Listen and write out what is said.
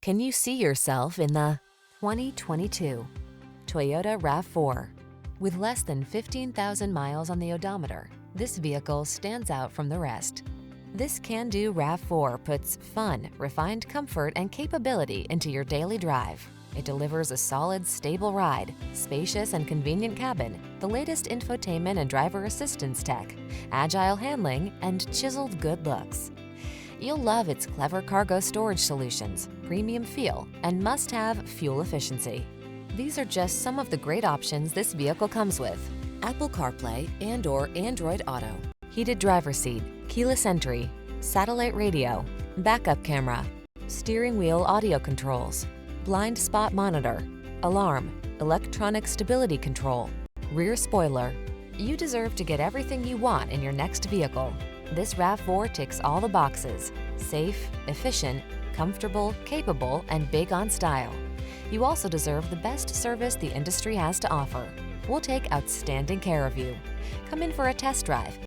Can you see yourself in the 2022 Toyota RAV4? With less than 15,000 miles on the odometer, this vehicle stands out from the rest. This can-do RAV4 puts fun, refined comfort, and capability into your daily drive. It delivers a solid, stable ride, spacious and convenient cabin, the latest infotainment and driver assistance tech, agile handling, and chiseled good looks. You'll love its clever cargo storage solutions, premium feel, and must-have fuel efficiency. These are just some of the great options this vehicle comes with: Apple CarPlay and/or Android Auto, heated driver's seat, keyless entry, satellite radio, backup camera, steering wheel audio controls, blind spot monitor, alarm, electronic stability control, rear spoiler. You deserve to get everything you want in your next vehicle. This RAV4 ticks all the boxes: safe, efficient, comfortable, capable, and big on style. You also deserve the best service the industry has to offer. We'll take outstanding care of you. Come in for a test drive